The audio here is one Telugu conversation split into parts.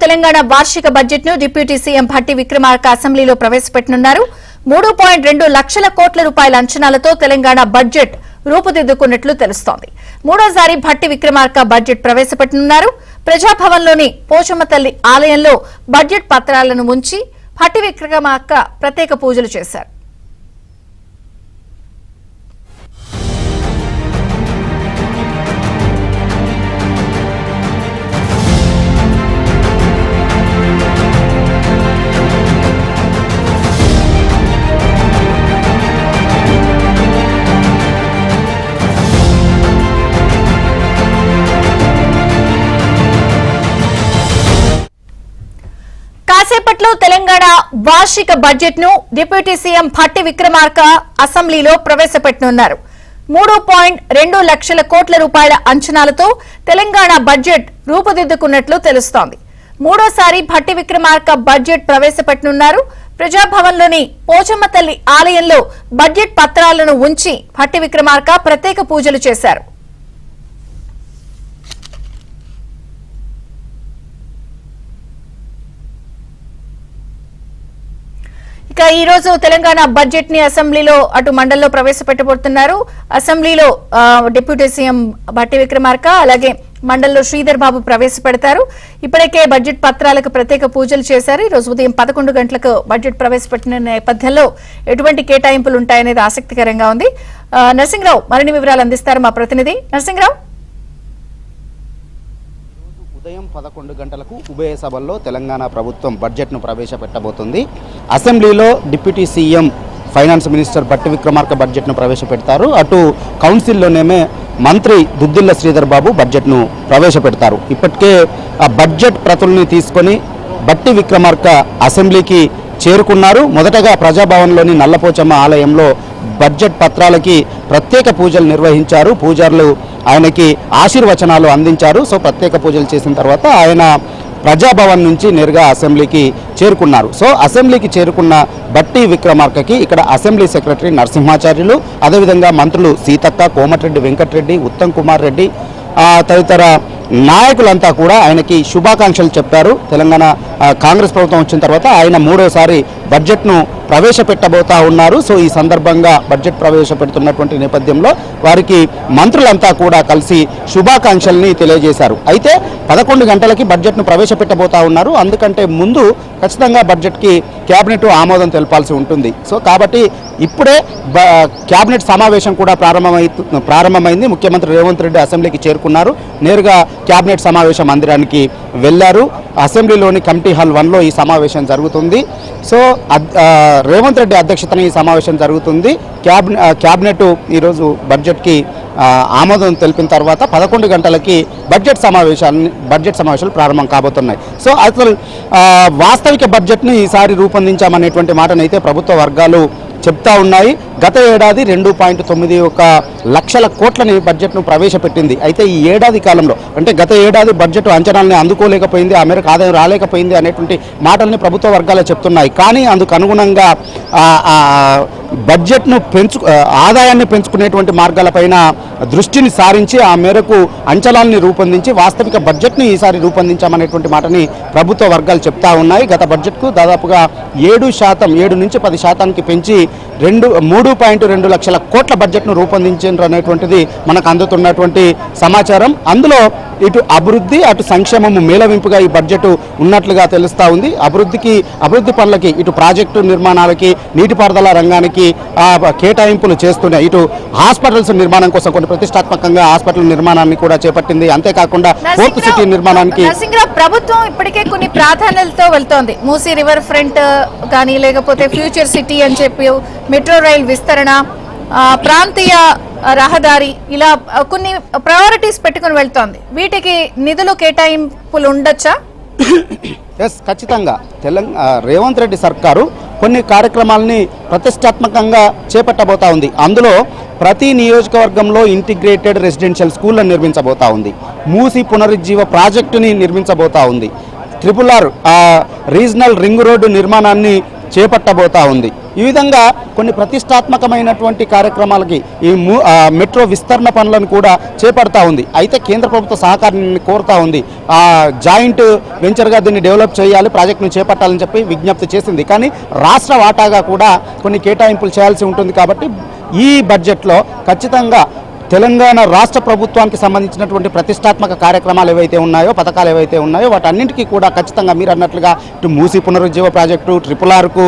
తెలంగాణ వార్షిక బడ్జెట్ ను డిప్యూటీ సీఎం భట్టి విక్రమార్క అసెంబ్లీలో ప్రవేశపెట్టనున్నారు. 3.2 లక్షల కోట్ల రూపాయల అంచనాలతో తెలంగాణ బడ్జెట్ రూపుదిద్దుకున్నట్లు తెలుస్తోంది. మూడోసారి భట్టి విక్రమార్క బడ్జెట్ ప్రవేశపెట్టనున్నారు. ప్రజాభవన్లోని పోచమ్మ తల్లి ఆలయంలో బడ్జెట్ పత్రాలను ఉంచి భట్టి విక్రమార్క ప్రత్యేక పూజలు చేశారు. కాసేపట్లో తెలంగాణ వార్షిక బడ్జెట్ ను డిప్యూటీ సీఎం భట్టి విక్రమార్క అసెంబ్లీలో ప్రవేశపెట్టనున్నారు. 3.2 లక్షల కోట్ల రూపాయల అంచనాలతో తెలంగాణ బడ్జెట్ రూపుదిద్దుకున్నట్లు తెలుస్తోంది. మూడోసారి భట్టి విక్రమార్క బడ్జెట్ ప్రవేశపెట్టనున్నారు. ప్రజాభవన్లోని పోచమ్మ తల్లి ఆలయంలో బడ్జెట్ పత్రాలను ఉంచి భట్టి విక్రమార్క ప్రత్యేక పూజలు చేశారు. ఇక ఈ రోజు తెలంగాణ బడ్జెట్ ని అసెంబ్లీలో అటు మండలిలో ప్రవేశపెట్టబోతున్నారు. అసెంబ్లీలో డిప్యూటీ సీఎం భట్టి విక్రమార్క అలాగే మండలిలో శ్రీధర్ బాబు ప్రవేశపెడతారు. ఇప్పటికే బడ్జెట్ పత్రాలకు ప్రత్యేక పూజలు చేశారు. ఈ రోజు ఉదయం 11 గంటలకు బడ్జెట్ ప్రవేశపెట్టిన నేపథ్యంలో ఎటువంటి కేటాయింపులు ఉంటాయనేది ఆసక్తికరంగా ఉంది. నరసింహరావు మరిన్ని వివరాలు అందిస్తారు మా ప్రతినిధి. నరసింహరావు, ఉదయం 11 గంటలకు ఉభయ సభల్లో తెలంగాణ ప్రభుత్వం బడ్జెట్ను ప్రవేశపెట్టబోతుంది. అసెంబ్లీలో deputy CM finance minister Bhatti Vikramarka బడ్జెట్ను ప్రవేశపెడతారు. అటు కౌన్సిల్లోనేమే మంత్రి దుద్దిల్ల శ్రీధర్ బాబు బడ్జెట్ను ప్రవేశపెడతారు. ఇప్పటికే ఆ బడ్జెట్ ప్రతుల్ని తీసుకొని భట్టి విక్రమార్క అసెంబ్లీకి చేరుకున్నారు. మొదటగా ప్రజాభవన్లోని నల్లపోచమ్మ ఆలయంలో బడ్జెట్ పత్రాలకి ప్రత్యేక పూజలు నిర్వహించారు. పూజారులు ఆయనకి ఆశీర్వచనాలు అందించారు. సో ప్రత్యేక పూజలు చేసిన తర్వాత ఆయన ప్రజాభవన్ నుంచి నేరుగా అసెంబ్లీకి చేరుకున్నారు. సో అసెంబ్లీకి చేరుకున్న భట్టి విక్రమార్కకి ఇక్కడ అసెంబ్లీ సెక్రటరీ నరసింహాచార్యులు, అదేవిధంగా మంత్రులు సీతక్క, కోమటిరెడ్డి వెంకటరెడ్డి, ఉత్తమ్ కుమార్ రెడ్డి తదితర నాయకులంతా కూడా ఆయనకి శుభాకాంక్షలు చెప్పారు. తెలంగాణ కాంగ్రెస్ ప్రభుత్వం వచ్చిన తర్వాత ఆయన మూడోసారి బడ్జెట్ను ప్రవేశపెట్టబోతా ఉన్నారు. సో ఈ సందర్భంగా బడ్జెట్ ప్రవేశపెడుతున్నటువంటి నేపథ్యంలో వారికి మంత్రులంతా కూడా కలిసి శుభాకాంక్షల్ని తెలియజేశారు. అయితే 11 గంటలకి బడ్జెట్ను ప్రవేశపెట్టబోతా ఉన్నారు. అందుకంటే ముందు ఖచ్చితంగా బడ్జెట్కి క్యాబినెట్ ఆమోదం తెలపాల్సి ఉంటుంది. సో కాబట్టి ఇప్పుడే క్యాబినెట్ సమావేశం కూడా ప్రారంభమైంది. ముఖ్యమంత్రి రేవంత్ రెడ్డి అసెంబ్లీకి చేరుకున్నారు. నేరుగా క్యాబినెట్ సమావేశ మందిరానికి వెళ్లారు. అసెంబ్లీలోని కమిటీ హాల్ 1లో ఈ సమావేశం జరుగుతుంది. సో రేవంత్ రెడ్డి అధ్యక్షతన ఈ సమావేశం జరుగుతుంది. క్యాబినెట్ ఈరోజు బడ్జెట్కి ఆమోదం తెలిపిన తర్వాత 11 గంటలకి బడ్జెట్ సమావేశాలు ప్రారంభం కాబోతున్నాయి. సో అసలు వాస్తవిక బడ్జెట్ను ఈసారి రూపొందించామనేటువంటి మాటనైతే ప్రభుత్వ వర్గాలు చెప్తా ఉన్నాయి. గత ఏడాది 2.91 లక్షల కోట్లని బడ్జెట్ను ప్రవేశపెట్టింది. అయితే ఈ ఏడాది కాలంలో అంటే గత ఏడాది బడ్జెట్ అంచనాలని అందుకోలేకపోయింది, ఆ మేరకు ఆదాయం రాలేకపోయింది అనేటువంటి మాటల్ని ప్రభుత్వ వర్గాలే చెప్తున్నాయి. కానీ అందుకు అనుగుణంగా బడ్జెట్ను ఆదాయాన్ని పెంచుకునేటువంటి మార్గాలపైన దృష్టిని సారించి ఆ మేరకు అంచనాల్ని రూపొందించి వాస్తవిక బడ్జెట్ను ఈసారి రూపొందించామనేటువంటి మాటని ప్రభుత్వ వర్గాలు చెప్తా ఉన్నాయి. గత బడ్జెట్కు దాదాపుగా 7% నుంచి 10% పెంచి 3.2 లక్షల కోట్ల బడ్జెట్ను రూపొందించారు అనేటువంటిది మనకు అందుతున్నటువంటి సమాచారం. అందులో ఇటు అభివృద్ధి అటు సంక్షేమము మేళవింపుగా ఈ బడ్జెట్ ఉన్నట్లుగా తెలుస్తూ ఉంది. అభివృద్ధి పనులకి ఇటు ప్రాజెక్టు నిర్మాణాలకి నీటిపారుదల రంగానికి కేటాయింపులు చేస్తున్నాయి. ఇటు హాస్పిటల్స్ నిర్మాణం కోసం కొన్ని ప్రతిష్టాత్మకంగా హాస్పిటల్ నిర్మాణాన్ని కూడా చేపట్టింది. అంతేకాకుండా పోర్ట్ సిటీ నిర్మాణానికి ప్రభుత్వం ఇప్పటికే కొన్ని ప్రాధాన్యతలతో వెళ్తోంది. మూసీ రివర్ ఫ్రంట్ కానీ లేకపోతే ఫ్యూచర్ సిటీ అని చెప్పి మెట్రో రైల్ విస్తరణ, ప్రాంతీయ రహదారి, ఇలా కొన్ని ప్రయారిటీస్ పెట్టుకుని వెళ్తోంది. వీటికి నిధులు కేటాయింపులు ఉండొచ్చా? ఎస్, ఖచ్చితంగా. రేవంత్ రెడ్డి సర్కారు కొన్ని కార్యక్రమాలని ప్రతిష్టాత్మకంగా చేపట్టబోతా ఉంది. అందులో ప్రతి నియోజకవర్గంలో ఇంటిగ్రేటెడ్ రెసిడెన్షియల్ స్కూళ్లను నిర్మించబోతా ఉంది. మూసి పునరుజ్జీవ ప్రాజెక్టుని నిర్మించబోతా ఉంది. RRR రీజనల్ రింగ్ రోడ్డు నిర్మాణాన్ని చేపట్టబోతా ఉంది. ఈ విధంగా కొన్ని ప్రతిష్టాత్మకమైనటువంటి కార్యక్రమాలకి ఈ మెట్రో విస్తరణ పనులను కూడా చేపడతా ఉంది. అయితే కేంద్ర ప్రభుత్వ సహకారాన్ని కోరుతా ఉంది. జాయింట్ వెంచర్గా దీన్ని డెవలప్ చేయాలి, ప్రాజెక్టును చేపట్టాలని చెప్పి విజ్ఞప్తి చేసింది. కానీ రాష్ట్ర వాటాగా కూడా కొన్ని కేటాయింపులు చేయాల్సి ఉంటుంది. కాబట్టి ఈ బడ్జెట్లో ఖచ్చితంగా తెలంగాణ రాష్ట్ర ప్రభుత్వానికి సంబంధించినటువంటి ప్రతిష్టాత్మక కార్యక్రమాలు ఏవైతే ఉన్నాయో, పథకాలు ఏవైతే ఉన్నాయో వాటన్నింటికీ కూడా ఖచ్చితంగా మీరు అన్నట్లుగా ఇటు మూసీ పునరుజ్జీవ ప్రాజెక్టు, RRRకు,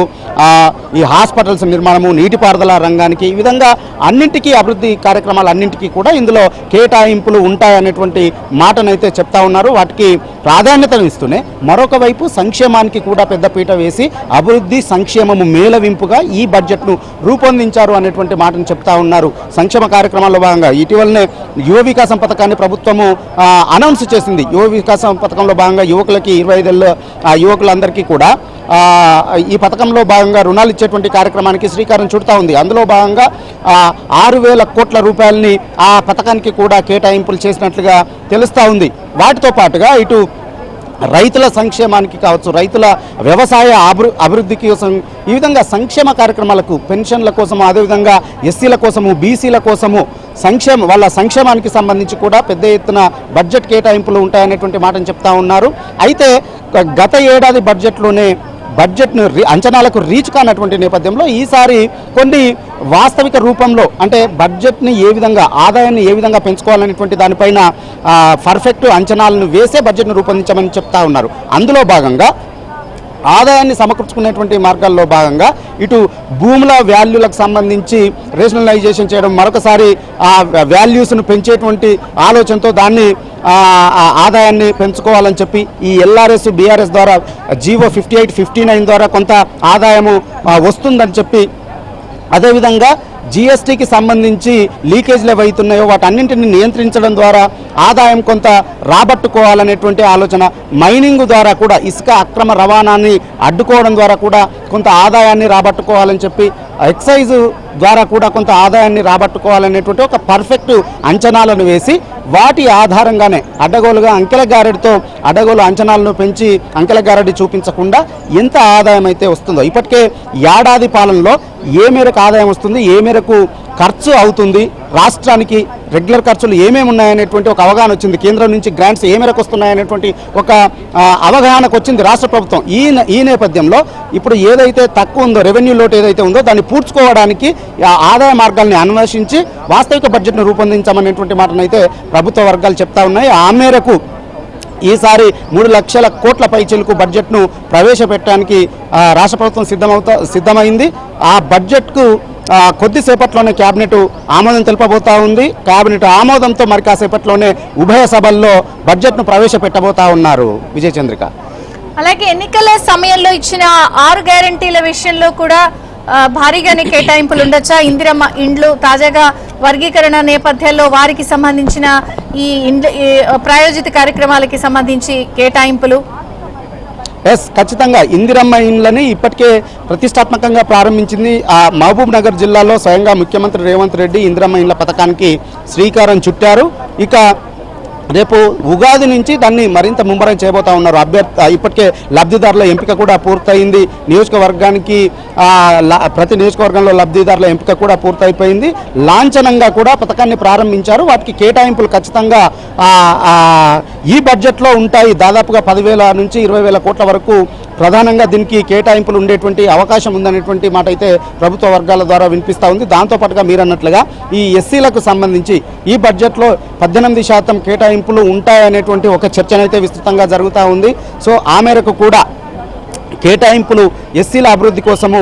ఈ హాస్పిటల్స్ నిర్మాణము, నీటిపారుదల రంగానికి, ఈ విధంగా అన్నింటికీ అభివృద్ధి కార్యక్రమాలు అన్నింటికీ కూడా ఇందులో కేటాయింపులు ఉంటాయనేటువంటి మాటనైతే చెప్తా ఉన్నారు. వాటికి ప్రాధాన్యతను ఇస్తూనే మరొక వైపు సంక్షేమానికి కూడా పెద్దపీట వేసి అభివృద్ధి సంక్షేమము మేళవింపుగా ఈ బడ్జెట్ను రూపొందించారు అనేటువంటి మాటను చెప్తా ఉన్నారు. సంక్షేమ కార్యక్రమాల్లో భాగంగా ఇటీవలనే యువ వికాసం పథకాన్ని ప్రభుత్వము అనౌన్స్ చేసింది. యువ వికాసం పథకంలో భాగంగా యువకులకి 25 ఏళ్ళ యువకులందరికీ కూడా ఈ పథకంలో భాగంగా రుణాలు ఇచ్చేటువంటి కార్యక్రమానికి శ్రీకారం చుడతా ఉంది. అందులో భాగంగా 6,000 కోట్ల రూపాయలని ఆ పథకానికి కూడా కేటాయింపులు చేసినట్లుగా తెలుస్తూ ఉంది. వాటితో పాటుగా ఇటు రైతుల సంక్షేమానికి కావచ్చు, రైతుల వ్యవసాయ అభివృద్ధి కోసం, ఈ విధంగా సంక్షేమ కార్యక్రమాలకు, పెన్షన్ల కోసము, అదేవిధంగా ఎస్సీల కోసము, బీసీల కోసము వాళ్ళ సంక్షేమానికి సంబంధించి కూడా పెద్ద ఎత్తున బడ్జెట్ కేటాయింపులు ఉంటాయనేటువంటి మాటను చెప్తా ఉన్నారు. అయితే గత ఏడాది బడ్జెట్లోనే బడ్జెట్ను అంచనాలకు రీచ్ కానటువంటి నేపథ్యంలో ఈసారి కొన్ని వాస్తవిక రూపంలో, అంటే బడ్జెట్ని ఏ విధంగా, ఆదాయాన్ని ఏ విధంగా పెంచుకోవాలనేటువంటి దానిపైన పర్ఫెక్ట్ అంచనాలను వేసే బడ్జెట్ను రూపొందించమని చెప్తా ఉన్నారు. అందులో భాగంగా ఆదాయాన్ని సమకూర్చుకునేటువంటి మార్గాల్లో భాగంగా ఇటు భూముల వాల్యూలకు సంబంధించి రేషనలైజేషన్ చేయడం, మరొకసారి ఆ వాల్యూస్ను పెంచేటువంటి ఆలోచనతో దాన్ని ఆదాయాన్ని పెంచుకోవాలని చెప్పి ఈ LRS, BRS ద్వారా జీవో 58, 59 ద్వారా కొంత ఆదాయము వస్తుందని చెప్పి, అదేవిధంగా GSTకి సంబంధించి లీకేజ్లు ఏవైతున్నాయో వాటన్నింటిని నియంత్రించడం ద్వారా ఆదాయం కొంత రాబట్టుకోవాలనేటువంటి ఆలోచన, మైనింగ్ ద్వారా కూడా ఇసుక అక్రమ రవాణాన్ని అడ్డుకోవడం ద్వారా కూడా కొంత ఆదాయాన్ని రాబట్టుకోవాలని చెప్పి, ఎక్సైజ్ ద్వారా కూడా కొంత ఆదాయాన్ని రాబట్టుకోవాలనేటువంటి ఒక పర్ఫెక్ట్ అంచనాలను వేసి వాటి ఆధారంగానే అడ్డగోలుగా అంకెల గారెడితో అడ్డగోలు అంచనాలను పెంచి అంకెల గారెడి చూపించకుండా ఎంత ఆదాయం అయితే వస్తుందో, ఇప్పటికే ఏడాది పాలనలో ఏ మేరకు ఆదాయం వస్తుంది, ఏ మేరకు ఖర్చు అవుతుంది, రాష్ట్రానికి రెగ్యులర్ ఖర్చులు ఏమేమి ఉన్నాయనేటువంటి ఒక అవగాహన వచ్చింది. కేంద్రం నుంచి గ్రాంట్స్ ఏ మేరకు వస్తున్నాయనేటువంటి ఒక అవగాహనకు వచ్చింది రాష్ట్ర ప్రభుత్వం. ఈ నేపథ్యంలో ఇప్పుడు ఏదైతే తక్కువ ఉందో, రెవెన్యూ లోటు ఏదైతే ఉందో దాన్ని పూడ్చుకోవడానికి ఆదాయ మార్గాల్ని అన్వేషించి వాస్తవిక బడ్జెట్ను రూపొందించామనేటువంటి మాటనైతే ప్రభుత్వ వర్గాలు చెప్తా ఉన్నాయి. ఆ మేరకు ఈసారి 3 లక్షల కోట్ల పైచిలకు బడ్జెట్ను ప్రవేశపెట్టడానికి రాష్ట్ర ప్రభుత్వం సిద్ధమైంది. ఆ బడ్జెట్కు కొద్దిసేపట్లోనే కేబినెట్ ఆమోదం తెలుపబోతా ఉంది. కేబినెట్ ఆమోదంతో మరి కాసేపట్లోనే ఉభయ సభల్లో బడ్జెట్ను ప్రవేశపెట్టబోతా ఉన్నారు. విజయచంద్రిక, అలాగే ఎన్నికల సమయంలో ఇచ్చిన 6 గ్యారంటీల విషయంలో కూడా భారీగానే కేటాయింపులు ఉండొచ్చా? ఇందిరమ్మ ఇండ్లు తాజాగా వర్గీకరణ నేపథ్యంలో వారికి సంబంధించిన ఈ ప్రాయోజిత కార్యక్రమాలకి సంబంధించి కేటాయింపులు ఖచ్చితంగా ఇందిరమ్మ ఇండ్లని ఇప్పటికే ప్రతిష్టాత్మకంగా ప్రారంభించింది. మహబూబ్ నగర్ జిల్లాలో స్వయంగా ముఖ్యమంత్రి రేవంత్ రెడ్డి ఇందిరమ్మ ఇండ్ల పథకానికి శ్రీకారం చుట్టారు. ఇక రేపు ఉగాది నుంచి దాన్ని మరింత ముమ్మరం చేయబోతా ఉన్నారు. ఇప్పటికే లబ్ధిదారుల ఎంపిక కూడా పూర్తయింది. నియోజకవర్గానికి ప్రతి నియోజకవర్గంలో లబ్ధిదారుల ఎంపిక కూడా పూర్తయిపోయింది. లాంఛనంగా కూడా పథకాన్ని ప్రారంభించారు. వాటికి కేటాయింపులు ఖచ్చితంగా ఈ బడ్జెట్లో ఉంటాయి. దాదాపుగా 10,000 నుంచి 20,000 కోట్ల వరకు ప్రధానంగా దీనికి కేటాయింపులు ఉండేటువంటి అవకాశం ఉందనేటువంటి మాట అయితే ప్రభుత్వ వర్గాల ద్వారా వినిపిస్తూ ఉంది. దాంతోపాటుగా మీరు అన్నట్లుగా ఈ ఎస్సీలకు సంబంధించి ఈ బడ్జెట్లో 18% కేటాయింపులు ఉంటాయనేటువంటి ఒక చర్చనైతే విస్తృతంగా జరుగుతూ ఉంది. సో ఆ మేరకు కూడా కేటాయింపులు ఎస్సీల అభివృద్ధి కోసము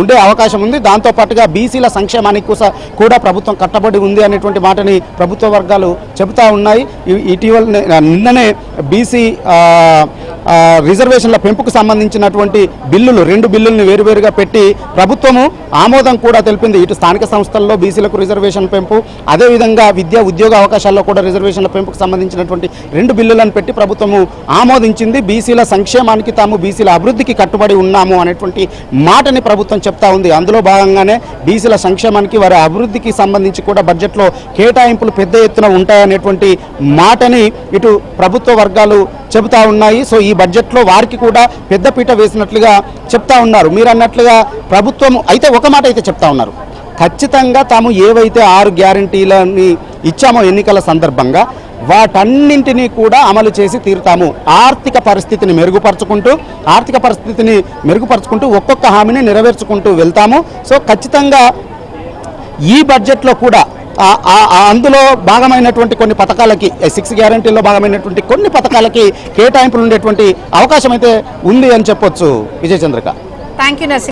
ఉండే అవకాశం ఉంది. దాంతోపాటుగా బీసీల సంక్షేమానికి కూడా ప్రభుత్వం కట్టబడి ఉంది అనేటువంటి మాటని ప్రభుత్వ వర్గాలు చెబుతూ ఉన్నాయి. ఇటీవల నిన్ననే బీసీ రిజర్వేషన్ల పెంపుకు సంబంధించినటువంటి బిల్లులు 2 బిల్లుల్ని వేరువేరుగా పెట్టి ప్రభుత్వము ఆమోదం కూడా తెలిపింది. ఇటు స్థానిక సంస్థల్లో బీసీలకు రిజర్వేషన్ పెంపు, అదేవిధంగా విద్యా ఉద్యోగ అవకాశాల్లో కూడా రిజర్వేషన్ల పెంపుకు సంబంధించినటువంటి 2 బిల్లులను పెట్టి ప్రభుత్వము ఆమోదించింది. బీసీల సంక్షేమ సంక్షేమానికి తాము బీసీల అభివృద్ధికి కట్టుబడి ఉన్నాము అనేటువంటి మాటని ప్రభుత్వం చెప్తా ఉంది. అందులో భాగంగానే బీసీల సంక్షేమానికి వారి అభివృద్ధికి సంబంధించి కూడా బడ్జెట్లో కేటాయింపులు పెద్ద ఎత్తున ఉంటాయనేటువంటి మాటని ఇటు ప్రభుత్వ వర్గాలు చెబుతా ఉన్నాయి. సో ఈ బడ్జెట్లో వారికి కూడా పెద్దపీట వేసినట్లుగా చెప్తా ఉన్నారు. మీరు అన్నట్లుగా ప్రభుత్వం అయితే ఒక మాట అయితే చెప్తా ఉన్నారు, ఖచ్చితంగా తాము ఏవైతే 6 గ్యారంటీలని ఇచ్చామో ఎన్నికల సందర్భంగా వాటన్నింటినీ కూడా అమలు చేసి తీరుతాము. ఆర్థిక పరిస్థితిని మెరుగుపరుచుకుంటూ ఒక్కొక్క హామీని నెరవేర్చుకుంటూ వెళ్తాము. సో ఖచ్చితంగా ఈ బడ్జెట్లో కూడా అందులో భాగమైనటువంటి కొన్ని పథకాలకి 6 గ్యారంటీల్లో భాగమైనటువంటి కొన్ని పథకాలకి కేటాయింపులు ఉండేటువంటి అవకాశం అయితే ఉంది అని చెప్పొచ్చు. విజయచంద్రిక. Thank you nursing.